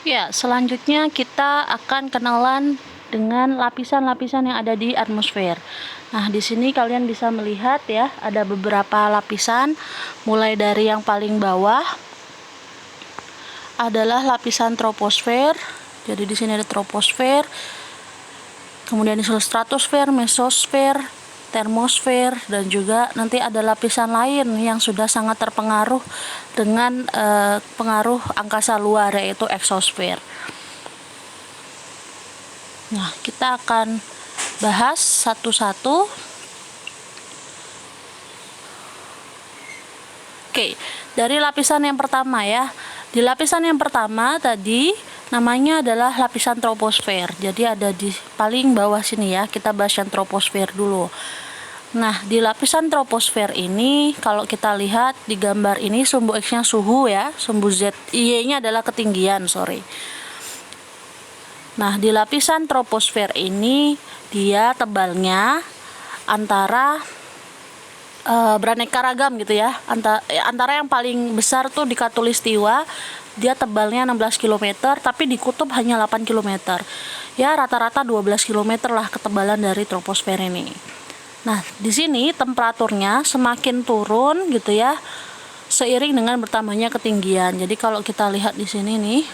Ya, selanjutnya kita akan kenalan dengan lapisan-lapisan yang ada di atmosfer. Nah, di sini kalian bisa melihat ya, ada beberapa lapisan, mulai dari yang paling bawah adalah lapisan troposfer. Jadi di sini ada troposfer, kemudian disusul stratosfer, mesosfer, termosfer, dan juga nanti ada lapisan lain yang sudah sangat terpengaruh dengan pengaruh angkasa luar, yaitu eksosfer. Nah, kita akan bahas satu-satu. Oke, dari lapisan yang pertama ya. Di lapisan yang pertama tadi namanya adalah lapisan troposfer. Jadi ada di paling bawah sini ya. Kita bahas yang troposfer dulu. Nah, di lapisan troposfer ini kalau kita lihat di gambar ini sumbu X-nya suhu ya, sumbu Z, Y-nya adalah ketinggian, sorry. Nah, di lapisan troposfer ini dia tebalnya antara beraneka ragam gitu ya. Antara yang paling besar tuh di Khatulistiwa, dia tebalnya 16 km, tapi di kutub hanya 8 km. Ya, rata-rata 12 km lah ketebalan dari troposfer ini. Nah, di sini temperaturnya semakin turun gitu ya, seiring dengan bertambahnya ketinggian. Jadi kalau kita lihat di sini nih,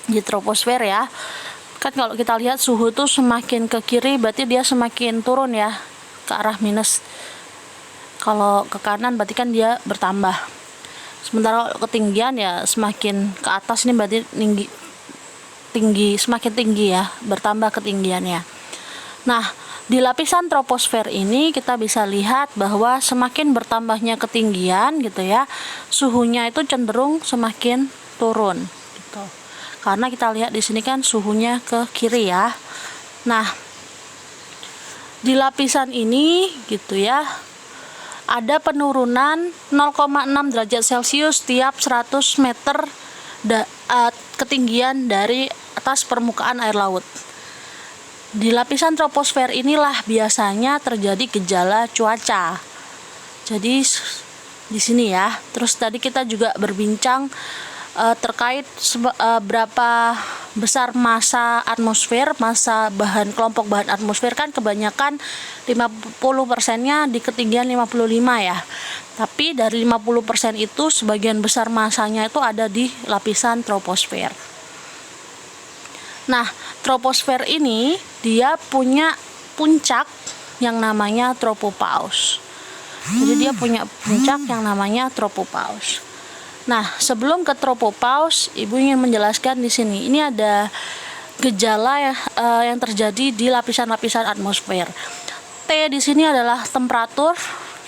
di troposfer ya, kan kalau kita lihat suhu tuh semakin ke kiri berarti dia semakin turun ya, ke arah minus. Kalau ke kanan berarti kan dia bertambah. Sementara ketinggian ya semakin ke atas ini berarti semakin tinggi ya, bertambah ketinggiannya. Nah, di lapisan troposfer ini kita bisa lihat bahwa semakin bertambahnya ketinggian gitu ya, suhunya itu cenderung semakin turun gitu. Karena kita lihat di sini kan suhunya ke kiri ya. Nah, di lapisan ini gitu ya, ada penurunan 0,6 derajat Celcius tiap 100 meter ketinggian dari atas permukaan air laut. Di lapisan troposfer inilah biasanya terjadi gejala cuaca. Jadi di sini ya. Terus tadi kita juga berbincang terkait berapa besar massa atmosfer, massa kelompok bahan atmosfer kan kebanyakan 50%-nya di ketinggian 55 ya. Tapi dari 50% itu sebagian besar massanya itu ada di lapisan troposfer. Nah, troposfer ini dia punya puncak yang namanya tropopause. Jadi dia punya puncak yang namanya tropopause. Nah, sebelum ke tropopause, Ibu ingin menjelaskan di sini. Ini ada gejala yang terjadi di lapisan-lapisan atmosfer. T di sini adalah temperatur,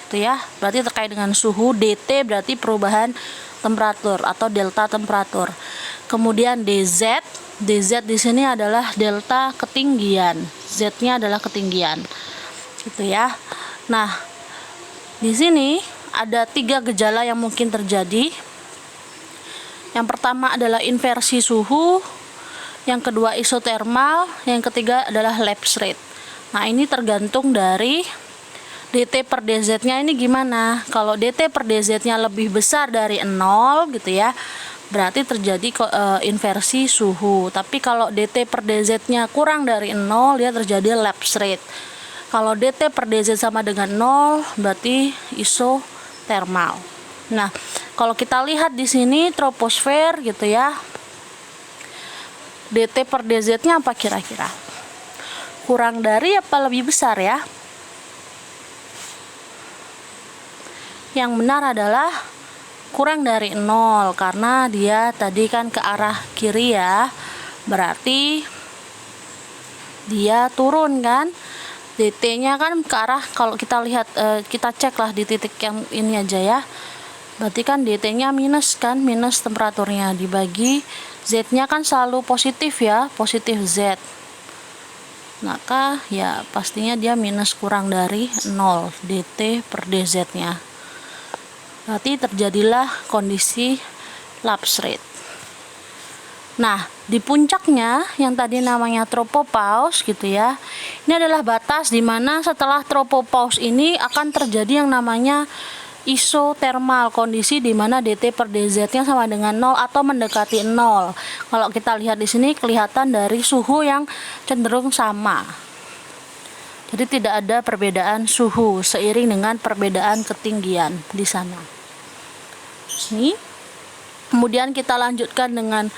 gitu ya. Berarti terkait dengan suhu. DT berarti perubahan temperatur atau delta temperatur. Kemudian DZ di sini adalah delta ketinggian. Z-nya adalah ketinggian. Gitu ya. Nah, di sini ada 3 gejala yang mungkin terjadi. Yang pertama adalah inversi suhu, yang kedua isotermal, yang ketiga adalah lapse rate. Nah, ini tergantung dari DT per DZ-nya ini gimana. Kalau DT per DZ-nya lebih besar dari 0 gitu ya, berarti terjadi inversi suhu. Tapi kalau DT per DZ-nya kurang dari 0, dia terjadi lapse rate. Kalau DT per DZ sama dengan 0, berarti isotermal. Nah, kalau kita lihat di sini troposfer gitu ya, DT per DZ-nya apa kira-kira? Kurang dari apa lebih besar ya? Yang benar adalah kurang dari 0, karena dia tadi kan ke arah kiri ya, berarti dia turun kan. DT-nya kan ke arah, kalau kita lihat kita cek lah di titik yang ini aja ya, berarti kan DT-nya minus kan, minus temperaturnya, dibagi Z-nya kan selalu positif ya, positif Z. Maka ya pastinya dia minus kurang dari 0 DT per DZ-nya. Berarti terjadilah kondisi lapse rate. Nah, di puncaknya yang tadi namanya tropopause gitu ya, ini adalah batas di mana setelah tropopause ini akan terjadi yang namanya isotermal, kondisi di mana dt per dz-nya sama dengan 0 atau mendekati 0. Kalau kita lihat di sini kelihatan dari suhu yang cenderung sama. Jadi tidak ada perbedaan suhu seiring dengan perbedaan ketinggian di sana. Ini. Kemudian kita lanjutkan dengan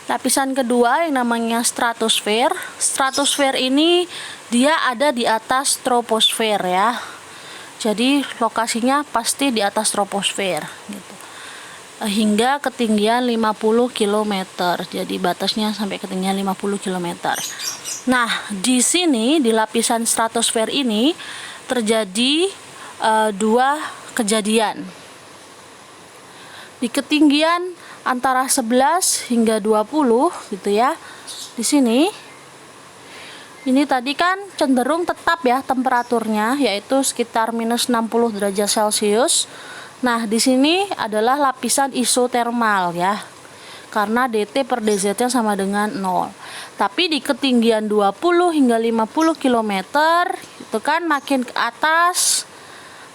lapisan kedua yang namanya stratosfer. Stratosfer ini dia ada di atas troposfer ya. Jadi lokasinya pasti di atas troposfer gitu. Hingga ketinggian 50 km. Jadi batasnya sampai ketinggian 50 km. Nah, di sini di lapisan stratosfer ini terjadi dua kejadian. Di ketinggian antara 11 hingga 20 gitu ya. Di sini ini tadi kan cenderung tetap ya temperaturnya, yaitu sekitar minus 60 derajat Celcius. Nah, di sini adalah lapisan isotermal ya, karena dt per dz-nya sama dengan 0. Tapi di ketinggian 20 hingga 50 km itu kan makin ke atas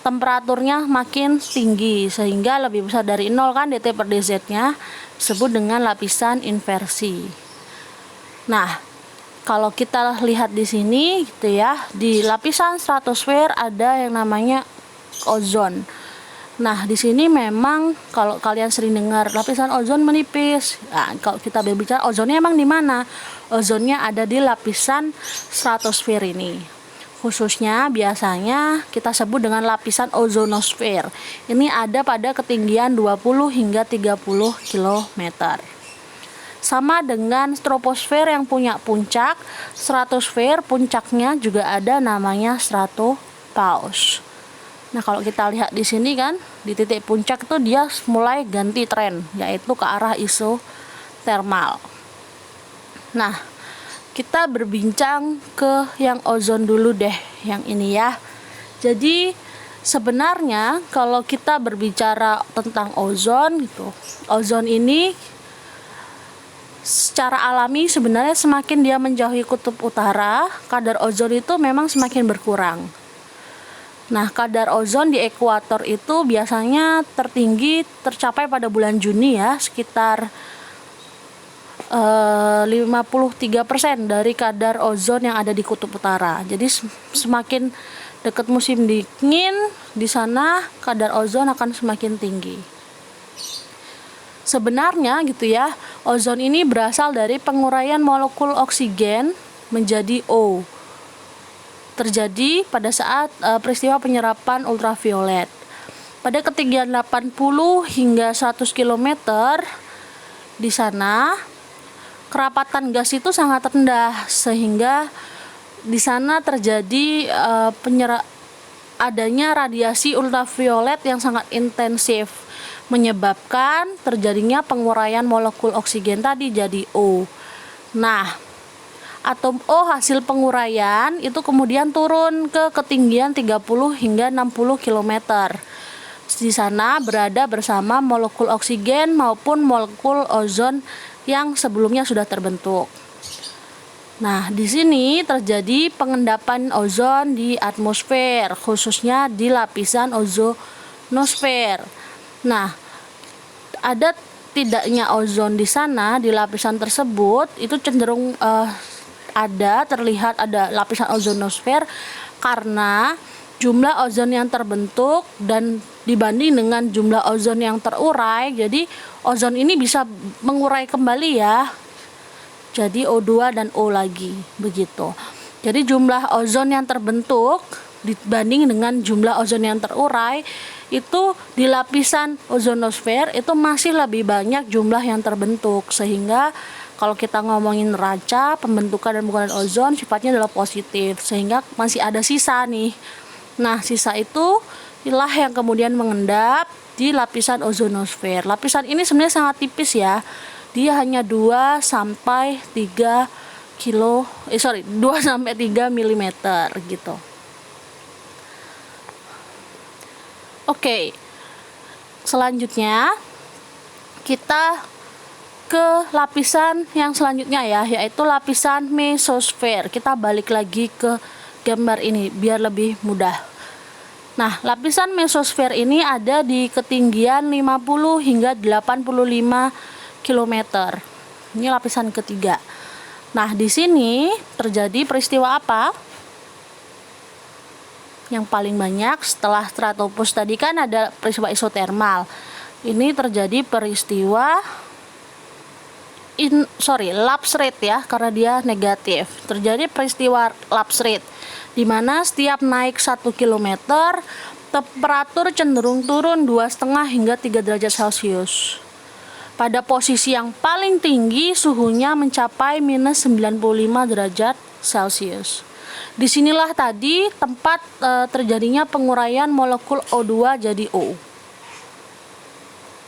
temperaturnya makin tinggi, sehingga lebih besar dari 0 kan dt per dz-nya, disebut dengan lapisan inversi. Nah, kalau kita lihat di sini gitu ya, di lapisan stratosfer ada yang namanya ozon. Nah, di sini memang kalau kalian sering dengar lapisan ozon menipis. Nah, kalau kita berbicara ozonnya emang di mana? Ozonnya ada di lapisan stratosfer ini. Khususnya biasanya kita sebut dengan lapisan ozonosfer. Ini ada pada ketinggian 20 hingga 30 km. Sama dengan troposfer yang punya puncak, stratosfer puncaknya juga ada namanya stratopause. Nah, kalau kita lihat di sini kan, di titik puncak itu dia mulai ganti tren, yaitu ke arah isotermal. Nah, kita berbincang ke yang ozon dulu deh, yang ini ya. Jadi sebenarnya kalau kita berbicara tentang ozon gitu, ozon ini secara alami sebenarnya semakin dia menjauhi kutub utara, kadar ozon itu memang semakin berkurang. Nah, kadar ozon di ekuator itu biasanya tertinggi tercapai pada bulan Juni ya, sekitar 53% dari kadar ozon yang ada di kutub utara. Jadi semakin dekat musim dingin, di sana kadar ozon akan semakin tinggi. Sebenarnya gitu ya, ozon ini berasal dari penguraian molekul oksigen menjadi O. Terjadi pada saat peristiwa penyerapan ultraviolet. Pada ketinggian 80 hingga 100 km di sana kerapatan gas itu sangat rendah, sehingga di sana terjadi adanya radiasi ultraviolet yang sangat intensif, menyebabkan terjadinya penguraian molekul oksigen tadi jadi O. Nah, atom O hasil penguraian itu kemudian turun ke ketinggian 30 hingga 60 km. Di sana berada bersama molekul oksigen maupun molekul ozon yang sebelumnya sudah terbentuk. Nah, di sini terjadi pengendapan ozon di atmosfer, khususnya di lapisan ozonosfer. Nah, ada tidaknya ozon di sana, di lapisan tersebut itu cenderung terlihat ada lapisan ozonosfer karena jumlah ozon yang terbentuk dan dibanding dengan jumlah ozon yang terurai, jadi ozon ini bisa mengurai kembali ya, jadi O2 dan O lagi begitu. Jadi jumlah ozon yang terbentuk dibanding dengan jumlah ozon yang terurai itu di lapisan ozonosfer itu masih lebih banyak jumlah yang terbentuk, sehingga kalau kita ngomongin neraca pembentukan dan penggunaan ozon sifatnya adalah positif, sehingga masih ada sisa nih. Nah, sisa itu inilah yang kemudian mengendap di lapisan ozonosfer. Lapisan ini sebenarnya sangat tipis ya, dia hanya 2 sampai 3 mm gitu. Oke, selanjutnya kita ke lapisan yang selanjutnya ya, yaitu lapisan mesosfer. Kita balik lagi ke gambar ini biar lebih mudah. Nah, lapisan mesosfer ini ada di ketinggian 50 hingga 85 km. Ini lapisan ketiga. Nah, di sini terjadi peristiwa apa? Yang paling banyak setelah stratopus tadi kan ada peristiwa isotermal. Ini terjadi peristiwa lapse rate ya, karena dia negatif. Terjadi peristiwa lapse rate di mana setiap naik 1 km temperatur cenderung turun 2,5 hingga 3 derajat Celcius. Pada posisi yang paling tinggi suhunya mencapai minus 95 derajat Celcius. Disinilah tadi tempat terjadinya penguraian molekul O2 jadi O.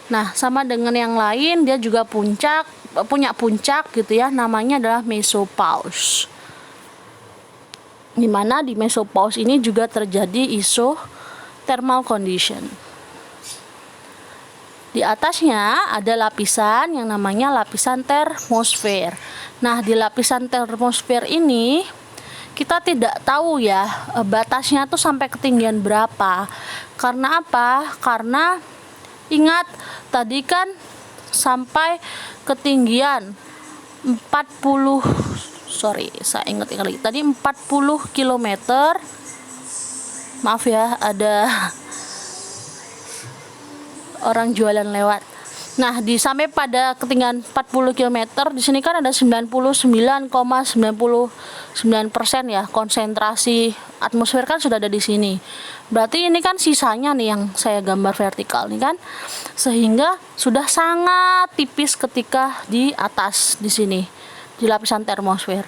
Nah, sama dengan yang lain, dia juga punya puncak gitu ya, namanya adalah mesopause. Dimana di mesopause ini juga terjadi isothermal condition. Di atasnya ada lapisan yang namanya lapisan termosfer. Nah, di lapisan termosfer ini kita tidak tahu ya batasnya tuh sampai ketinggian berapa. Karena apa? Karena ingat tadi kan sampai ketinggian 40 km. Maaf ya, ada orang jualan lewat. Nah, sampai pada ketinggian 40 km di sini kan ada 99,99% ya konsentrasi atmosfer kan sudah ada di sini. Berarti ini kan sisanya nih yang saya gambar vertikal nih kan. Sehingga sudah sangat tipis ketika di atas di sini di lapisan termosfer.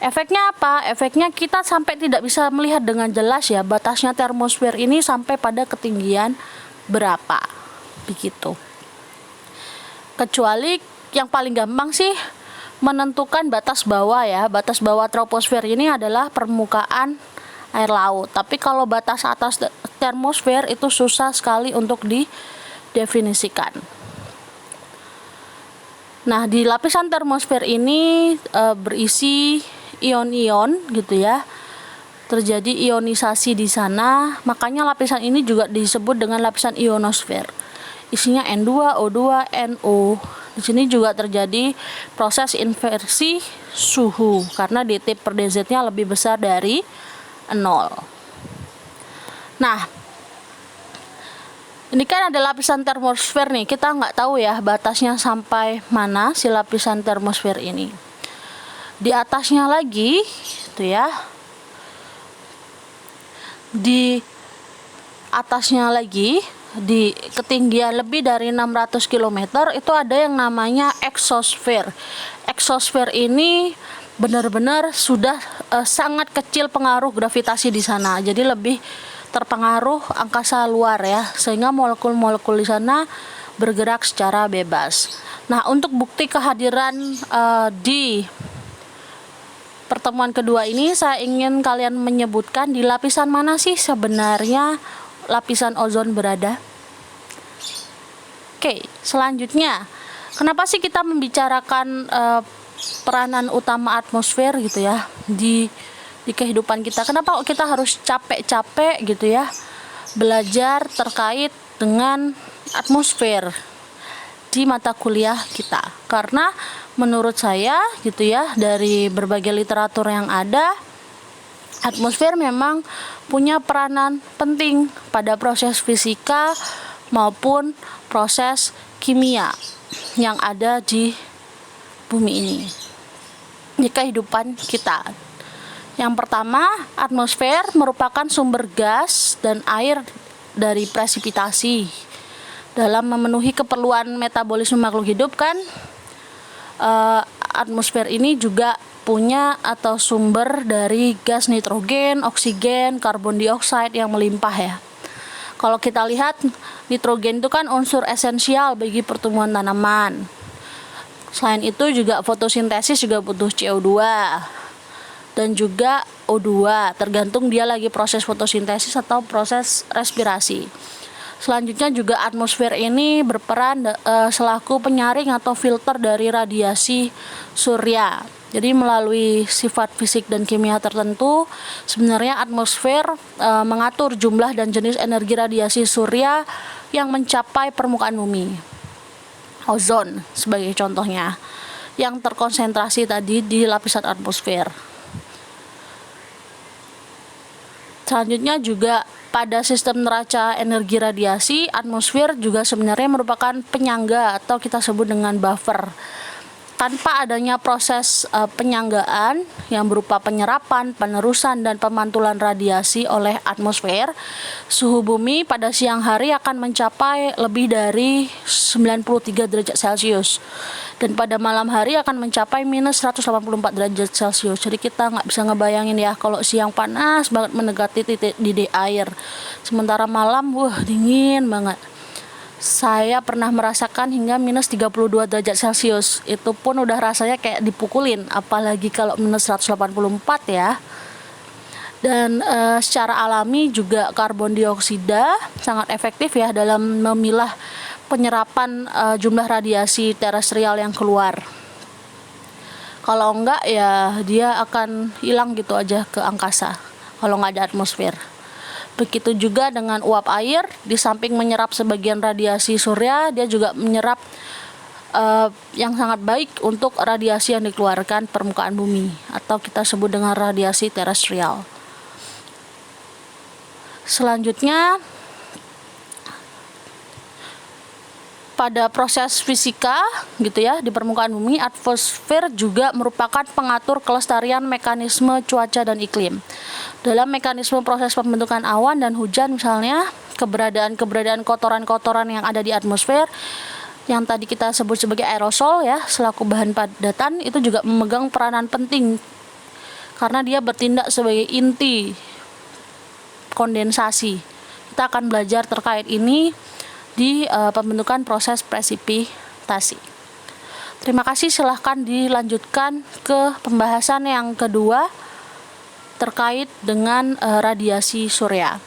Efeknya apa? Efeknya kita sampai tidak bisa melihat dengan jelas ya batasnya termosfer ini sampai pada ketinggian berapa. Begitu. Kecuali yang paling gampang sih menentukan batas bawah ya. Batas bawah troposfer ini adalah permukaan air laut. Tapi kalau batas atas termosfer itu susah sekali untuk didefinisikan. Nah, di lapisan termosfer ini berisi ion-ion gitu ya. Terjadi ionisasi di sana, makanya lapisan ini juga disebut dengan lapisan ionosfer. Isinya N2, O2, NO. Di sini juga terjadi proses inversi suhu karena dt per dz-nya lebih besar dari 0. Nah, ini kan ada lapisan termosfer nih. Kita nggak tahu ya batasnya sampai mana si lapisan termosfer ini. Di atasnya lagi, itu ya. Di atasnya lagi, di ketinggian lebih dari 600 km itu ada yang namanya exosfer. Exosfer ini benar-benar sudah sangat kecil pengaruh gravitasi di sana. Jadi lebih terpengaruh angkasa luar ya, sehingga molekul-molekul di sana bergerak secara bebas. Nah, untuk bukti kehadiran di pertemuan kedua ini saya ingin kalian menyebutkan di lapisan mana sih sebenarnya lapisan ozon berada. Oke, selanjutnya kenapa sih kita membicarakan peranan utama atmosfer gitu ya di kehidupan kita? Kenapa kita harus capek-capek gitu ya belajar terkait dengan atmosfer di mata kuliah kita? Karena menurut saya gitu ya, dari berbagai literatur yang ada, atmosfer memang punya peranan penting pada proses fisika maupun proses kimia yang ada di bumi ini, di kehidupan kita. Yang pertama, atmosfer merupakan sumber gas dan air dari presipitasi. Dalam memenuhi keperluan metabolisme makhluk hidup kan, atmosfer ini juga punya atau sumber dari gas nitrogen, oksigen, karbon dioksida yang melimpah ya. Kalau kita lihat, nitrogen itu kan unsur esensial bagi pertumbuhan tanaman. Selain itu juga fotosintesis juga butuh CO2 dan juga O2, tergantung dia lagi proses fotosintesis atau proses respirasi. Selanjutnya juga atmosfer ini berperan selaku penyaring atau filter dari radiasi surya. Jadi melalui sifat fisik dan kimia tertentu, sebenarnya atmosfer mengatur jumlah dan jenis energi radiasi surya yang mencapai permukaan bumi. Ozon sebagai contohnya, yang terkonsentrasi tadi di lapisan atmosfer. Selanjutnya juga pada sistem neraca energi radiasi, atmosfer juga sebenarnya merupakan penyangga atau kita sebut dengan buffer. Tanpa adanya proses penyanggaan yang berupa penyerapan, penerusan, dan pemantulan radiasi oleh atmosfer, suhu bumi pada siang hari akan mencapai lebih dari 93 derajat Celcius. Dan pada malam hari akan mencapai minus 184 derajat Celcius. Jadi kita nggak bisa ngebayangin ya kalau siang panas banget mendekati titik didih air. Sementara malam, dingin banget. Saya pernah merasakan hingga minus 32 derajat Celcius. Itu pun udah rasanya kayak dipukulin, apalagi kalau minus 184 ya. Dan secara alami juga karbon dioksida sangat efektif ya dalam memilah penyerapan jumlah radiasi terestrial yang keluar. Kalau enggak ya dia akan hilang gitu aja ke angkasa kalau nggak ada atmosfer. Begitu juga dengan uap air, di samping menyerap sebagian radiasi surya, dia juga menyerap yang sangat baik untuk radiasi yang dikeluarkan permukaan bumi, atau kita sebut dengan radiasi terestrial. Selanjutnya, pada proses fisika gitu ya di permukaan bumi, atmosfer juga merupakan pengatur kelestarian mekanisme cuaca dan iklim. Dalam mekanisme proses pembentukan awan dan hujan misalnya, keberadaan kotoran-kotoran yang ada di atmosfer yang tadi kita sebut sebagai aerosol ya, selaku bahan padatan, itu juga memegang peranan penting karena dia bertindak sebagai inti kondensasi. Kita akan belajar terkait ini di pembentukan proses presipitasi. Terima kasih, silahkan dilanjutkan ke pembahasan yang kedua terkait dengan radiasi surya.